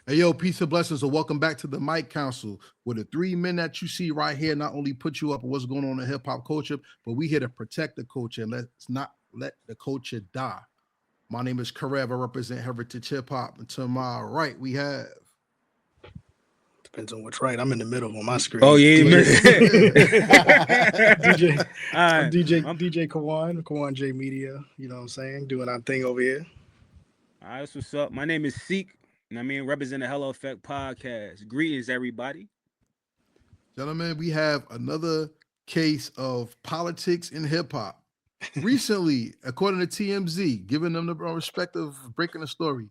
Hey, yo, peace and blessings, and welcome back to the Mic Council, where the three men that you see right here not only put you up on what's going on in hip hop culture, but we here to protect the culture and let's not let the culture die. My name is Karev. I represent Heritage Hip Hop, and to my right we have. Depends on which right. I'm in the middle on my Oh screen. yeah, you DJ, missed DJ, All right. I'm DJ Kawon, Kawon J Media. You know what I'm saying? Doing our thing over here. All right, that's what's up. My name is Seek, and represent the Hello Effect podcast. Greetings, everybody. Gentlemen, we have another case of politics in hip hop. Recently, according to TMZ, giving them the respect of breaking the story,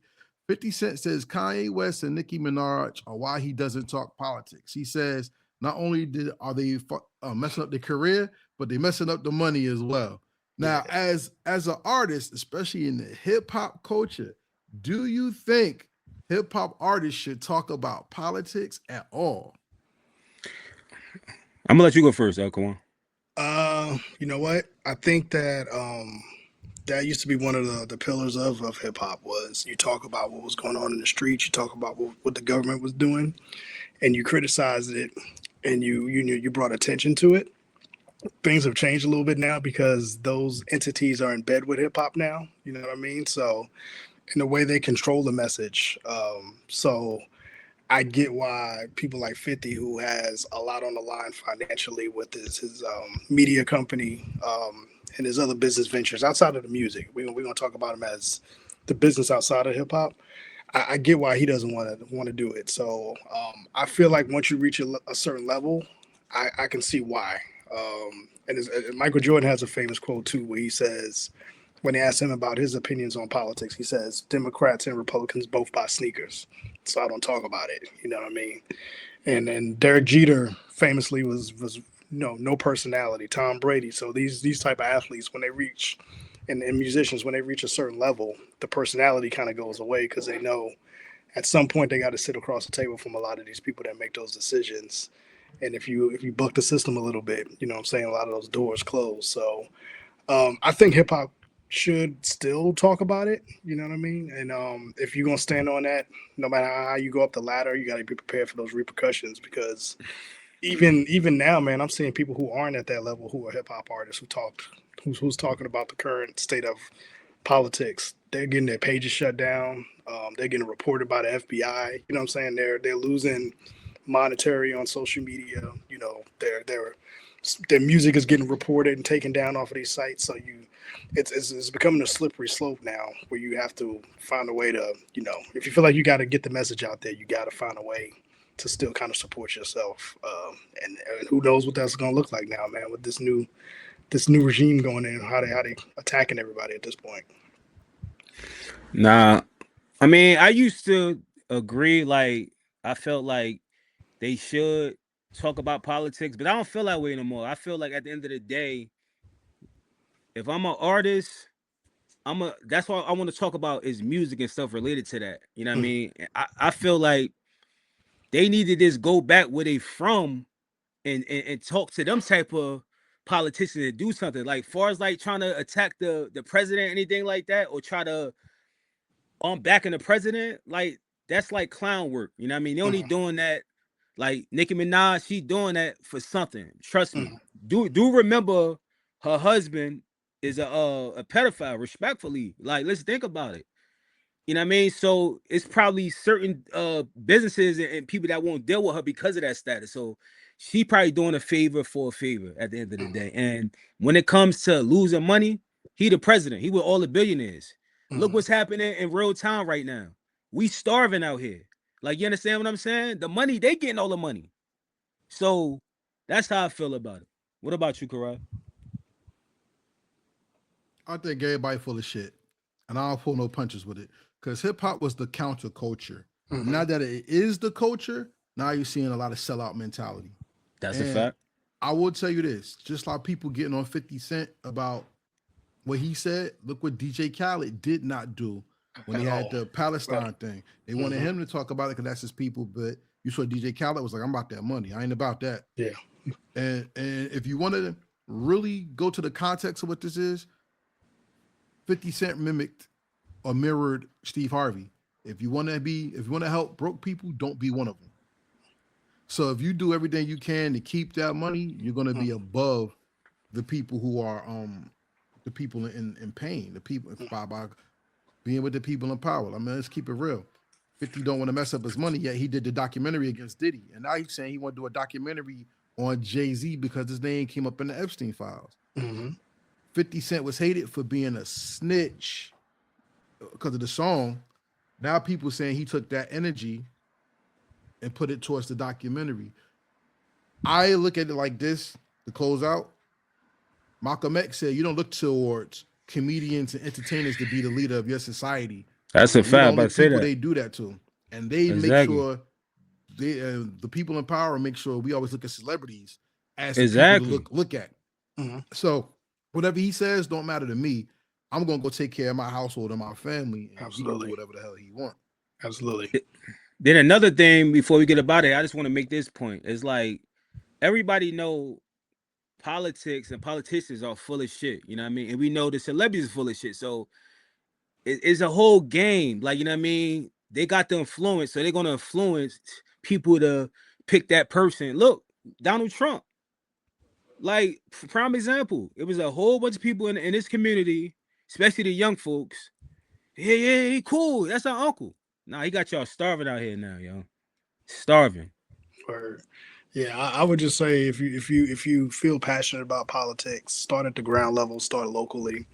50 Cent says Kanye West and Nicki Minaj are why he doesn't talk politics. He says not only are they messing up their career, but they messing up the money as well. Now, Yeah. as an artist, especially in the hip hop culture, do you think hip hop artists should talk about politics at all? I'm gonna let you go first, come on. You know what? I think that that used to be one of the pillars of hip hop was you talk about what was going on in the streets, you talk about what the government was doing, and you criticized it, and you brought attention to it. Things have changed a little bit now because those entities are in bed with hip hop now. You know what I mean? So in a way, they control the message. So I get why people like 50, who has a lot on the line financially with his media company and his other business ventures outside of the music. We're gonna talk about him as the business outside of hip hop. I get why he doesn't want to do it. So I feel like once you reach a certain level, I can see why. And Michael Jordan has a famous quote too, where he says, when they asked him about his opinions on politics, he says Democrats and Republicans both buy sneakers, so I don't talk about it. You know what I mean? And Derek Jeter famously was no personality. Tom Brady. So these type of athletes, when they reach and musicians, when they reach a certain level, the personality kind of goes away because they know at some point they got to sit across the table from a lot of these people that make those decisions. And if you buck the system a little bit, you know what I'm saying, a lot of those doors close. So I think hip hop should still talk about it. You know what I mean? And if you're gonna stand on that, no matter how you go up the ladder, you got to be prepared for those repercussions. Because even now, man, I'm seeing people who aren't at that level who are hip hop artists who's talking about the current state of politics. They're getting their pages shut down. They're getting reported by the FBI. You know what I'm saying? They're losing monetary on social media. You know, their music is getting reported and taken down off of these sites. So it's becoming a slippery slope now, where you have to find a way to, if you feel like you got to get the message out there, you got to find a way to still kind of support yourself. And who knows what that's going to look like now, man, with this new regime going in, how they attacking everybody at this point. Nah, I used to agree. Like, I felt like they should talk about politics, but I don't feel that way no more. I feel like at the end of the day, if I'm an artist, that's why I want to talk about is music and stuff related to that. You know what I Mm. mean? I feel like they need to just go back where they from and talk to them type of politicians and do something. Like far as like trying to attack the president, anything like that, or try to backing the president, like that's like clown work. You know what I mean? They only Mm. doing that. Like Nicki Minaj, she doing that for something. Trust me. Mm. Do remember her husband is a pedophile. Respectfully, like let's think about it. You know what I mean? So it's probably certain businesses and people that won't deal with her because of that status. So she probably doing a favor for a favor at the end of the day. And when it comes to losing money, he the president. He with all the billionaires. Look Mm. what's happening in real time right now. We starving out here. Like you understand what I'm saying? The money, they getting all the money. So that's how I feel about it. What about you, Karai? I think everybody full of shit, and I don't pull no punches with it because hip hop was the counterculture. Mm. Now that it is the culture, now you're seeing a lot of sellout mentality. That's a And fact. I will tell you this: just like people getting on 50 Cent about what he said, look what DJ Khaled did not do when he At had all. the Right. Palestine thing. They wanted Hmm. him to talk about it because that's his people, but you saw DJ Khaled was like, "I'm about that money. I ain't about that." Yeah. And if you wanted to really go to the context of what this is, 50 Cent mimicked or mirrored Steve Harvey. If you want to help broke people, don't be one of them. So if you do everything you can to keep that money, you're gonna be above the people who are the people in pain, the people by being with the people in power. I mean, let's keep it real. 50 don't want to mess up his money, yet he did the documentary against Diddy. And now he's saying he want to do a documentary on Jay-Z because his name came up in the Epstein files. 50 Cent was hated for being a snitch because of the song. Now people saying he took that energy and put it towards the documentary. I look at it like this, to close out. Malcolm X said, you don't look towards comedians and entertainers to be the leader of your society. That's a fact. The I say people that they do that to, and they make sure the people in power make sure we always look at celebrities as people to look at. So whatever he says don't matter to me. I'm gonna go take care of my household and my family, and he gonna do whatever the hell he wants. Absolutely. Then another thing before we get about it, I just want to make this point. It's like everybody know politics and politicians are full of shit. You know what I mean? And we know the celebrities are full of shit. So it's a whole game. Like, you know what I mean? They got the influence, so they're gonna influence people to pick that person. Look, Donald Trump. Like, prime example, it was a whole bunch of people in this community, especially the young folks. Yeah, he cool. That's our uncle. Nah, he got y'all starving out here now, yo. Starving. Yeah, I would just say if you feel passionate about politics, start at the ground level, start locally.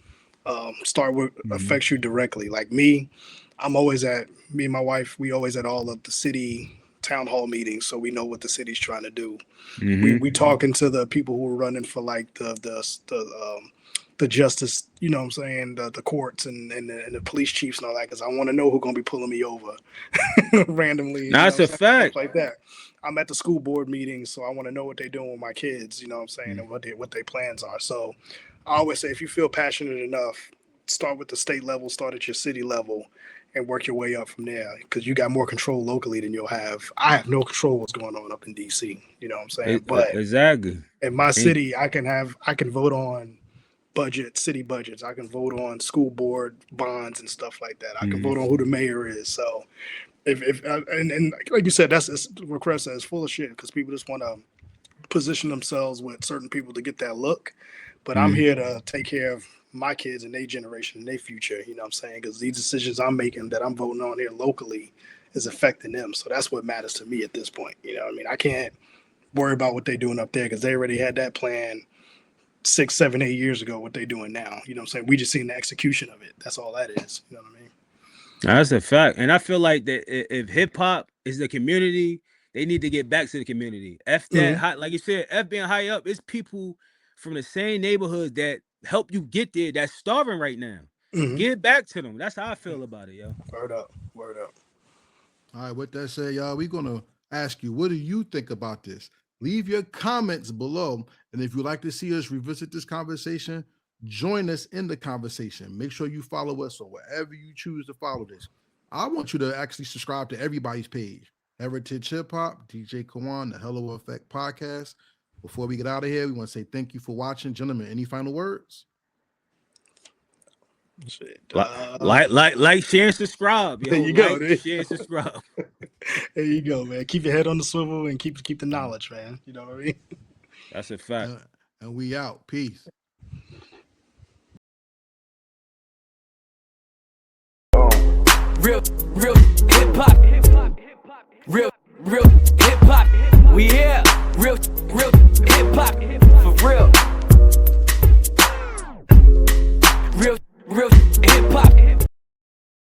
Start what affects you directly. Like me and my wife, we always at all of the city town hall meetings, so we know what the city's trying to do. We talking to the people who are running for like the justice, you know what I'm saying, the courts and the police chiefs and all that, because I want to know who's gonna be pulling me over randomly. That's a fact. Like that. I'm at the school board meetings, so I want to know what they're doing with my kids, you know what I'm saying, and what their plans are. So I always say, if you feel passionate enough, start with the state level, start at your city level, and work your way up from there, because you got more control locally than you'll have. I have no control what's going on up in DC, you know what I'm saying? But exactly. In my city, I can vote on city budgets. I can vote on school board bonds and stuff like that. I can vote on who the mayor is. So if like you said, that's what Karev says, full of shit, because people just want to position themselves with certain people to get that look. But I'm here to take care of my kids and their generation and their future, you know what I'm saying? Because these decisions I'm making that I'm voting on here locally is affecting them. So that's what matters to me at this point. You know what I mean? I can't worry about what they're doing up there, because they already had that plan 6, 7, 8 years ago, what they're doing now. You know what I'm saying? We just seen the execution of it. That's all that is. You know what I mean? That's a fact. And I feel like that if hip hop is the community, they need to get back to the community. Like you said, F being high up, it's people from the same neighborhood that help you get there that's starving right now. Get back to them. That's how I feel about it, yo. Word up. All right, with that said, y'all, we're gonna ask you, what do you think about this? Leave your comments below, and if you'd like to see us revisit this conversation, join us in the conversation. Make sure you follow us or wherever you choose to follow this. I want you to actually subscribe to everybody's page. Heritage Hip Hop, DJ Kawon, the Hello Effect Podcast. Before we get out of here, we want to say thank you for watching. Gentlemen, any final words? Shit. Like, share, and subscribe. Yo. There you go. Share, and subscribe. There you go, man. Keep your head on the swivel and keep the knowledge, man. You know what I mean? That's a fact. And we out. Peace. Real hip hop. Real hip hop. We here. Real hip hop. For real. Real